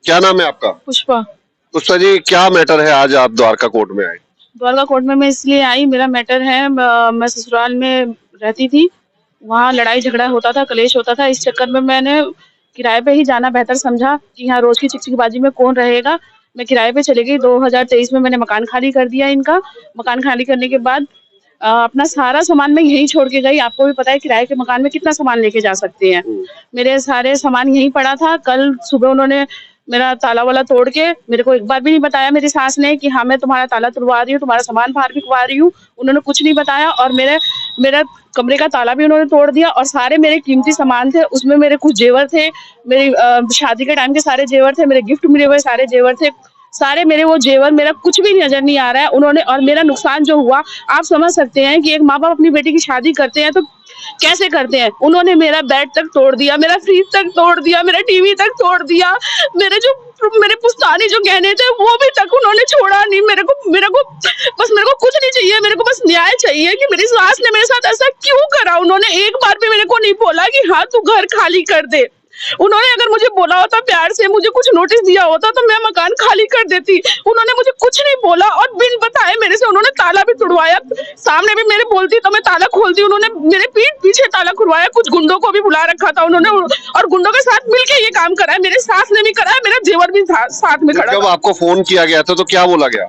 क्या नाम है आपका? पुष्पा। पुष्पा जी, क्या मैटर है आज आप द्वारका कोर्ट में आए? द्वारका कोर्ट में मैं इसलिए आई, मेरा मैटर है, मैं ससुराल में रहती थी, वहाँ लड़ाई झगड़ा होता था, कलेश होता था। इस चक्कर में मैंने किराए पे ही जाना बेहतर समझा कि यहाँ रोज की चिकचिकबाजी में कौन रहेगा। मैं किराए पे चली गई। 2023 में मैंने मकान खाली कर दिया इनका। मकान खाली करने के बाद अपना सारा सामान मैं यहीं छोड़ के गई। आपको भी पता है किराए के मकान में कितना सामान लेके जा सकते हैं। मेरे सारे सामान यहीं पड़ा था। कल सुबह उन्होंने मेरा ताला वाला तोड़ के, मेरे को एक बार भी नहीं बताया मेरी सास ने कि हाँ मैं तुम्हारा ताला तुड़वा रही हूँ, तुम्हारा सामान बाहर बिकवा रही हूँ। उन्होंने कुछ नहीं बताया और मेरा कमरे का ताला भी उन्होंने तोड़ दिया और सारे मेरे कीमती सामान थे, उसमें मेरे कुछ जेवर थे, मेरी शादी के टाइम के सारे जेवर थे, मेरे गिफ्ट मिले हुए सारे जेवर थे, सारे मेरे वो जेवर, मेरा कुछ भी नजर नहीं आ रहा है। उन्होंने, और मेरा नुकसान जो हुआ आप समझ सकते हैं कि एक माँ बाप अपनी बेटी की शादी करते हैं तो कैसे करते हैं। उन्होंने मेरा बेड तक तोड़ दिया, मेरा फ्रिज तक तोड़ दिया, मेरा टीवी तक तोड़ दिया, मेरे पुश्तैनी जो गहने थे वो भी तक उन्होंने छोड़ा नहीं। मेरे को कुछ नहीं चाहिए, मेरे को बस न्याय चाहिए कि मेरी सास ने मेरे साथ ऐसा क्यों करा। उन्होंने एक बार भी मेरे को नहीं बोला कि हाँ तू घर खाली कर दे। उन्होंने अगर मुझे बोला होता प्यार से, मुझे कुछ नोटिस दिया होता तो मैं मकान खाली कर देती। उन्होंने मुझे कुछ नहीं बोला और बिन बताए मेरे से उन्होंने ताला भी तुड़वाया। सामने भी मेरे बोलती तो मैं ताला खोलती, उन्होंने मेरे पीठ पीछे ताला खुलवाया। कुछ गुंडों को भी बुला रखा था उन्होंने और गुंडों के साथ मिलके ये काम करा है। मेरे सास ने भी करा है, मेरा जेवर भी साथ में खड़ा। जब आपको फोन किया गया था तो क्या बोला गया?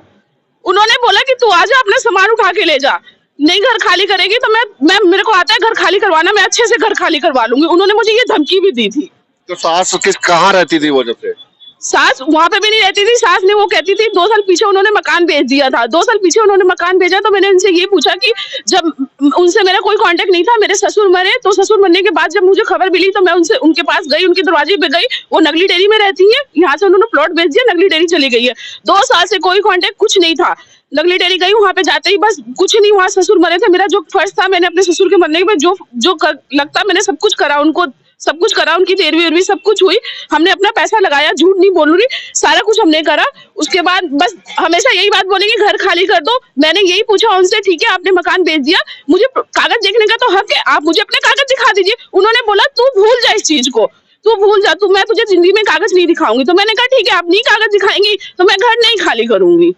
उन्होंने बोला कि तू आजा, अपना सामान उठा के ले जा, नहीं घर खाली करेगी तो मैं मेरे को आता है घर खाली करवाना, मैं अच्छे से घर खाली करवा लूंगी। उन्होंने मुझे ये धमकी भी दी थी। तो सास कहाँ रहती थी वो जब से? सास वहां पे भी नहीं रहती थी। सास ने वो कहती थी 2 साल पीछे उन्होंने मकान बेच दिया था। 2 साल पीछे उन्होंने मकान बेचा तो मैंने उनसे ये पूछा कि जब उनसे मेरा कोई कांटेक्ट नहीं था, मेरे ससुर मरे तो ससुर मरने के बाद जब मुझे खबर मिली तो मैं उनके पास गई, उनके दरवाजे पे गई। वो नगली डेरी में रहती है, यहाँ से उन्होंने प्लॉट बेच दिया, नगली डेरी चली गई है। 2 साल से कोई कांटेक्ट कुछ नहीं था। नगली डेरी गई, वहां पे जाते ही बस कुछ नहीं, वहां ससुर मरे थे। मेरा जो फर्ज था, मैंने अपने ससुर के मरने के बाद जो लगता मैंने सब कुछ करा, उनको सब कुछ करा, उनकी तेरवी सब कुछ हुई। हमने अपना पैसा लगाया, झूठ नहीं बोल रही, सारा कुछ हमने करा। उसके बाद बस हमेशा यही बात बोलेंगे घर खाली कर दो। मैंने यही पूछा उनसे, ठीक है आपने मकान बेच दिया, मुझे कागज देखने का तो हक है, आप मुझे अपने कागज दिखा दीजिए। उन्होंने बोला तू भूल जा इस चीज को, तू भूल जा, तू मैं तुझे जिंदगी में कागज नहीं दिखाऊंगी। तो मैंने कहा ठीक है आप नहीं कागज दिखाएंगी तो मैं घर नहीं खाली करूंगी।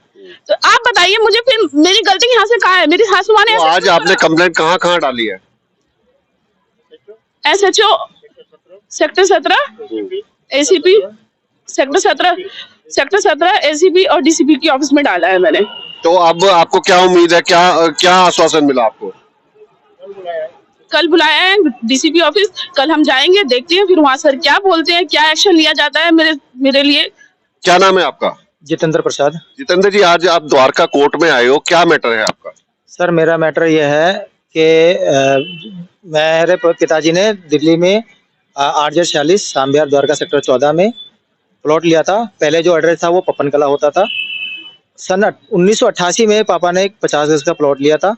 तो आप बताइए मुझे फिर मेरी गलती यहाँ से कहाँ है? मेरी सासू माँ ने तो आज आपने कंप्लेंट कहाँ डाली है? SHO sector 17, ACP sector 17 ACP और DCP की ऑफिस में डाला है मैंने। तो अब आपको क्या उम्मीद है, क्या आश्वासन मिला आपको? कल बुलाया है DCP ऑफिस, कल हम जाएंगे, देखते हैं फिर वहाँ सर क्या बोलते हैं, क्या एक्शन लिया जाता है मेरे लिए। क्या नाम है आपका? जितेंद्र प्रसाद। जितेंद्र जी, आज आप द्वारका कोर्ट में आए हो, क्या मैटर है आपका? सर मेरा मैटर यह है कि मेरे पिताजी ने दिल्ली में 8/46 सांबियार द्वारका सेक्टर 14 में प्लॉट लिया था। पहले जो एड्रेस था वो पपन कला होता था। सन 1988 में पापा ने एक 50 गज का प्लॉट लिया था,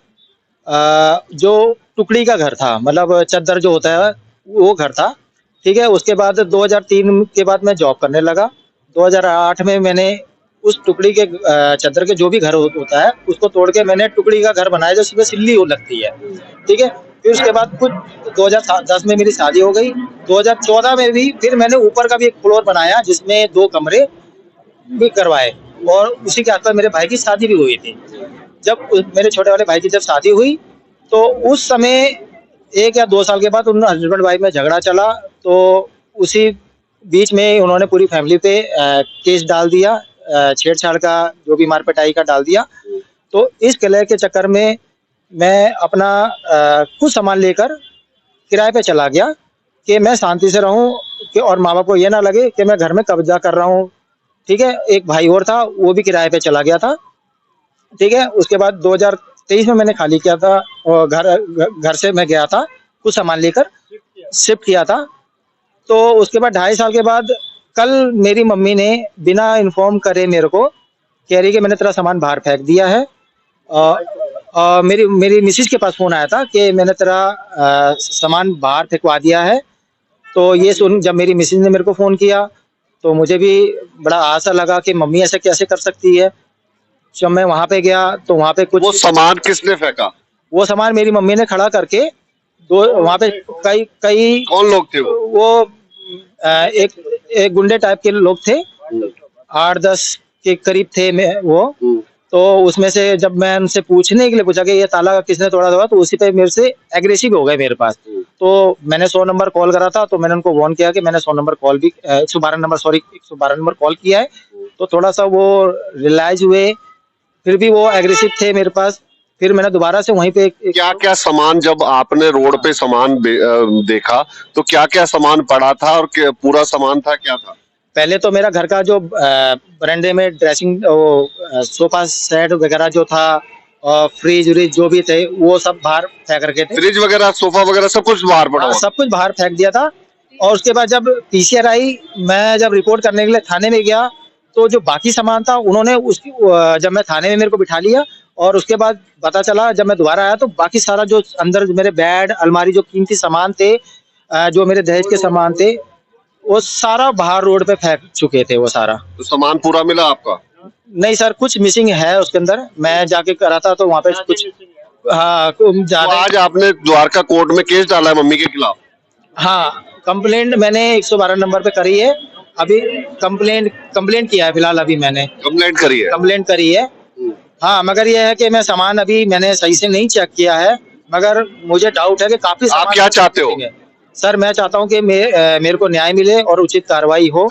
जो टुकड़ी का घर था, मतलब चद्दर जो होता है वो घर था। ठीक है, उसके बाद 2003 के बाद मैं जॉब करने लगा। 2008 में मैंने उस टुकड़ी के चद्दर के जो भी घर होता है उसको तोड़ के मैंने टुकड़ी का घर बनाया, जो उसमें सिल्ली लगती है। ठीक है, फिर उसके बाद कुछ 2010 में मेरी शादी हो गई। 2014 में भी फिर मैंने ऊपर का भी एक फ्लोर बनाया जिसमें 2 कमरे भी करवाए और उसी के आसपास मेरे भाई की शादी भी हुई थी। जब मेरे छोटे वाले भाई की जब शादी हुई तो उस समय 1 या 2 साल के बाद उन हस्बैंड वाइफ में झगड़ा चला, तो उसी बीच में उन्होंने पूरी फैमिली पे केस डाल दिया, छेड़छाड़ का जो भी मार पिटाई का डाल दिया। तो इस किले के चक्कर में मैं अपना कुछ सामान लेकर किराए पे चला गया कि मैं शांति से रहूं कि और माँ बाप को ये ना लगे कि मैं घर में कब्जा कर रहा हूँ। ठीक है, एक भाई और था वो भी किराए पे चला गया था। ठीक है, उसके बाद 2023 में मैंने खाली किया था और घर से मैं गया था, कुछ सामान लेकर शिफ्ट किया था। तो उसके बाद 2.5 साल के बाद कल मेरी मम्मी ने बिना इन्फॉर्म करे मेरे को कह रही कि मैंने तेरा सामान बाहर फेंक दिया है। मेरी मिसिज के पास फोन आया था कि मैंने तेरा सामान बाहर फेंकवा दिया है। तो ये सुन जब मेरी मिसिज ने मेरे को फ़ोन किया तो मुझे भी बड़ा आशा लगा कि मम्मी ऐसे कैसे कर सकती है। जब मैं वहाँ पे गया तो वहाँ पे कुछ वो सामान किसने फेंका? वो सामान मेरी मम्मी ने खड़ा करके वहाँ पे कई कौन लोग थे वो? एक गुंडे टाइप के लोग थे। 8-10 के करीब थे वो। तो उसमें से जब मैं उनसे पूछने के लिए पूछा कि ये ताला किसने तोड़ा था, तो उसी पे मेरे से एग्रेसिव हो गए मेरे पास। तो मैंने 100 नंबर कॉल करा था, तो मैंने उनको वार्न किया कि मैंने 100 नंबर कॉल भी 112 नंबर, सॉरी 112 नंबर कॉल किया है। तो थोड़ा सा वो रियलाइज हुए, फिर भी वो एग्रेसिव थे मेरे पास। फिर मैंने दोबारा से वहीं पे क्या क्या सामान, जब आपने रोड पे सामान देखा तो क्या क्या सामान पड़ा था और पूरा सामान था, क्या था? पहले तो मेरा घर का जो बरामदे में ड्रेसिंग सोफा सेट वगैरह जो था, और फ्रिज व्रिज जो भी थे, वो सब बाहर फेंक रखे थे। फ्रिज वगैरह, सोफा वगैरह सब कुछ बाहर पड़ा हाँ, हुआ? सब कुछ बाहर फेंक दिया था। और उसके बाद जब पीसीआर आई, मैं जब रिपोर्ट करने के लिए थाने में गया, तो जो बाकी सामान था उन्होंने उसकी जब मैं थाने में मेरे को बिठा लिया, और उसके बाद पता चला जब मैं दोबारा आया तो बाकी सारा जो अंदर मेरे बेड, अलमारी, जो कीमती सामान थे, जो मेरे दहेज के सामान थे, वो सारा बाहर रोड पे फेंक चुके थे वो सारा। तो सामान पूरा मिला आपका? नहीं सर, कुछ मिसिंग है उसके अंदर। मैं जाके करा था तो वहाँ पे कुछ, हाँ तो ज्यादा। आज आपने द्वारका कोर्ट में केस डाला है मम्मी के खिलाफ? हाँ, कंप्लेंट मैंने 112 नंबर पे करी है। अभी कंप्लेंट किया है फिलहाल, अभी मैंने कंप्लेंट करी है? कंप्लेंट करी है। हाँ, मगर ये है कि मैं सामान अभी मैंने सही से नहीं चेक किया है, मगर मुझे डाउट है कि काफी आप क्या चाहते हो? सर मैं चाहता हूँ कि मेरे को न्याय मिले और उचित कार्रवाई हो।